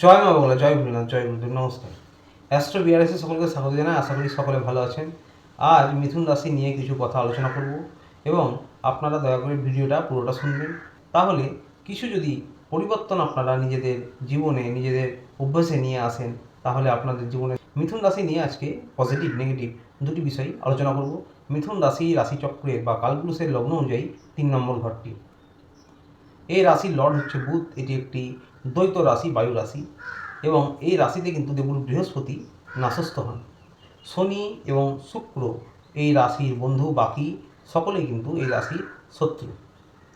জয় মা বাংলা, জয় ভোলেনাথ, জয় গুরুদেব, নমস্কার। অ্যাস্ট্রো বিআরএসে সকলকে স্বাগত জানাই। আশা করি সকলে ভালো আছেন। আজ মিথুন রাশি নিয়ে কিছু কথা আলোচনা করব এবং আপনারা দয়া করে ভিডিওটা পুরোটা শুনবেন। তাহলে কিছু যদি পরিবর্তন আপনারা নিজেদের জীবনে, নিজেদের অভ্যাসে নিয়ে আসেন, তাহলে আপনাদের জীবনে মিথুন রাশি নিয়ে আজকে পজিটিভ নেগেটিভ দুটি বিষয় আলোচনা করব। মিথুন রাশিচক্রের বা কালপুরুষের লগ্ন অনুযায়ী 3 নম্বর ঘরটি। এই রাশির লর্ড হচ্ছে বুধ। এটি একটি দ্বৈত রাশি, বায়ু রাশি, এবং এই রাশিতে কিন্তু দেবগুরু বৃহস্পতি নাশস্থ হন। শনি এবং শুক্র এই রাশির বন্ধু, বাকি সকলেই কিন্তু এই রাশির শত্রু,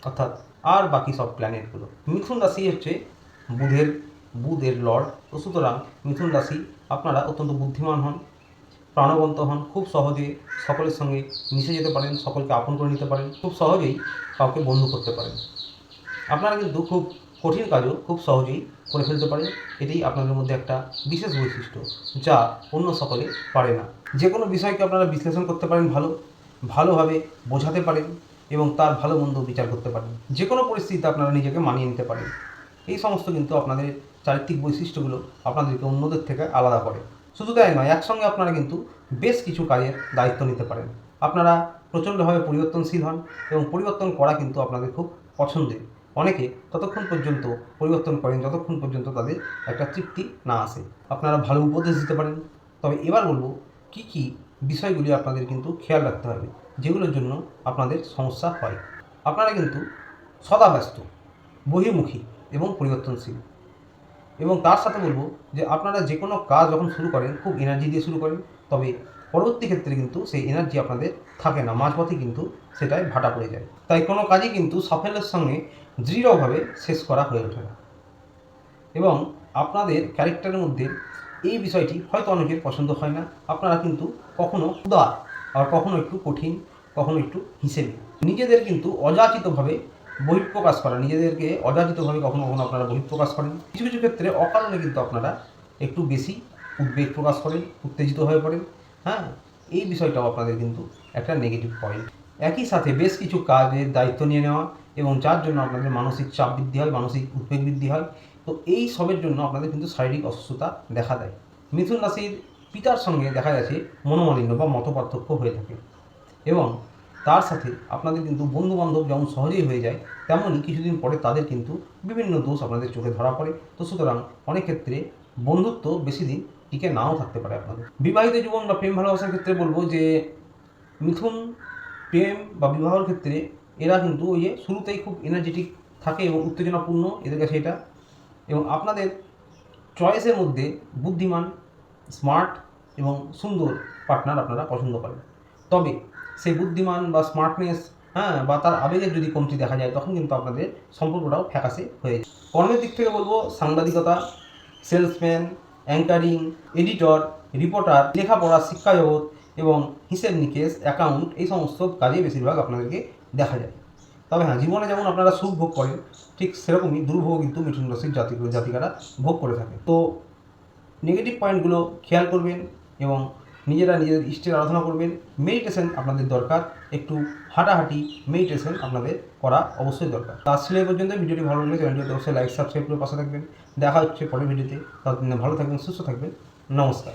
অর্থাৎ আর বাকি সব প্ল্যানেটগুলো। মিথুন রাশি হচ্ছে বুধের লর্ড। তো সুতরাং মিথুন রাশি আপনারা অত্যন্ত বুদ্ধিমান হন, প্রাণবন্ত হন, খুব সহজে সকলের সঙ্গে মিশে যেতে পারেন, সকলকে আপন করে নিতে পারেন, খুব সহজেই কাউকে বন্ধু করতে পারেন। আপনারা কিন্তু খুব কঠিন কাজও খুব সহজেই করে ফেলতে পারেন। এটাই আপনাদের মধ্যে একটা বিশেষ বৈশিষ্ট্য, যা অন্য সকলে পারে না। যে কোনো বিষয়কে আপনারা বিশ্লেষণ করতে পারেন, ভালোভাবে বোঝাতে পারেন এবং তার ভালো মন্দ বিচার করতে পারেন। যে কোনো পরিস্থিতিতে আপনারা নিজেকে মানিয়ে নিতে পারেন। এই সমস্ত কিন্তু আপনাদের চারিত্রিক বৈশিষ্ট্যগুলো আপনাদেরকে অন্যদের থেকে আলাদা করে। শুধু তাই নয়, একসঙ্গে আপনারা কিন্তু বেশ কিছু কাজের দায়িত্ব নিতে পারেন। আপনারা প্রচণ্ডভাবে পরিবর্তনশীল হন এবং পরিবর্তন করা কিন্তু আপনাদের খুব পছন্দের। অনেকে ততক্ষণ পর্যন্ত পরিবর্তন করেন যতক্ষণ পর্যন্ত তাদের একটা তৃপ্তি না আসে। আপনারা ভালো উপদেশ দিতে পারেন। তবে এবার বলবো কী কী বিষয়গুলি আপনাদের কিন্তু খেয়াল রাখতে হবে, যেগুলোর জন্য আপনাদের সমস্যা হয়। আপনারা কিন্তু সদা ব্যস্ত, বহির্মুখী এবং পরিবর্তনশীল, এবং তার সাথে বলবো যে আপনারা যে কোনো কাজ যখন শুরু করেন খুব এনার্জি দিয়ে শুরু করেন, তবে পরবর্তী ক্ষেত্রে কিন্তু সেই এনার্জি আপনাদের থাকে না, মাঝপথে কিন্তু সেটাই ভাটা পড়ে যায়। তাই কোনো কাজই কিন্তু সাফল্যের সঙ্গে দৃঢ়ভাবে শেষ করা হয়ে ওঠে না। এবং আপনাদের ক্যারেক্টারের মধ্যে এই বিষয়টি হয়তো অনেকের পছন্দ হয় না। আপনারা কিন্তু কখনো উদার, আর কখনো একটু কঠিন, কখনো একটু হিসেবে নিজেদের কিন্তু অযাচিতভাবে বহিঃপ্রকাশ করা, নিজেদেরকে অযাচিতভাবে কখনো কখনো আপনারা বহিঃপ্রকাশ করেন। কিছু কিছু ক্ষেত্রে অকারণে কিন্তু আপনারা একটু বেশি উদ্বেগ প্রকাশ করেন, উত্তেজিত হয়ে পড়েন। হ্যাঁ, এই বিষয়টাও আপনাদের কিন্তু একটা নেগেটিভ পয়েন্ট। একই সাথে বেশ কিছু কাজের দায়িত্ব নিয়ে নেওয়া, এবং যার জন্য আপনাদের মানসিক চাপ বৃদ্ধি হয়, মানসিক উদ্বেগ বৃদ্ধি হয়। তো এই সবের জন্য আপনাদের কিন্তু শারীরিক অসুস্থতা দেখা দেয়। মিথুন রাশির পিতার সঙ্গে দেখা গেছে মনোমালিন্য বা মতপার্থক্য হয়ে থাকে, এবং তার সাথে আপনাদের কিন্তু বন্ধুবান্ধব যেমন সহজেই হয়ে যায়, তেমনই কিছুদিন পরে তাদের কিন্তু বিভিন্ন দোষ আপনাদের চোখে ধরা পড়ে। তো সুতরাং অনেক ক্ষেত্রে বন্ধুত্ব বেশি দিন টিকে নাও থাকতে পারে আপনাদের। বিবাহিত জীবন বা প্রেম ভালোবাসার ক্ষেত্রে বলবো যে মিথুন প্রেম বা বিবাহের ক্ষেত্রে এরা কিন্তু ওই যে শুরুতেই খুব এনার্জেটিক থাকে এবং উত্তেজনাপূর্ণ এদের কাছে এটা, এবং আপনাদের চয়েসের মধ্যে বুদ্ধিমান, স্মার্ট এবং সুন্দর পার্টনার আপনারা পছন্দ করেন। তবে সেই বুদ্ধিমান বা স্মার্টনেস, বা তার আবেগের যদি কমতি দেখা যায়, তখন কিন্তু আপনাদের সম্পর্কটাও ফ্যাকাশে হয়ে যায়। কর্মের দিক থেকে বলবো সাংবাদিকতা, সেলসম্যান, অ্যাঙ্কারিং, এডিটর, রিপোর্টার, লেখাপড়া, শিক্ষাজগৎ এবং হিসেব নিকেশ, অ্যাকাউন্ট, এই সমস্ত কাজে বেশিরভাগ আপনাদেরকে দেখা যায়। তবে হ্যাঁ, জীবনে যেমন আপনারা সুখ ভোগ করেন, ঠিক সেরকমই দুর্ভোগ কিন্তু মিথুন রাশির জাতিকারা ভোগ করে থাকে। তো নেগেটিভ পয়েন্টগুলো খেয়াল করবেন এবং নিজেদের ইষ্টের আরাধনা করবেন। মেডিটেশন আপনাদের দরকার, একটু হাঁটাহাঁটি, মেডিটেশন আপনাদের করা অবশ্যই দরকার। তো আসলে এই পর্যন্ত। ভিডিওটি ভালো লাগলে চ্যানেলটি অবশ্যই লাইক, সাবস্ক্রাইব করে পাশে থাকবেন। দেখা হচ্ছে পরের ভিডিওতে। ততদিন ভালো থাকবেন, সুস্থ থাকবেন। নমস্কার।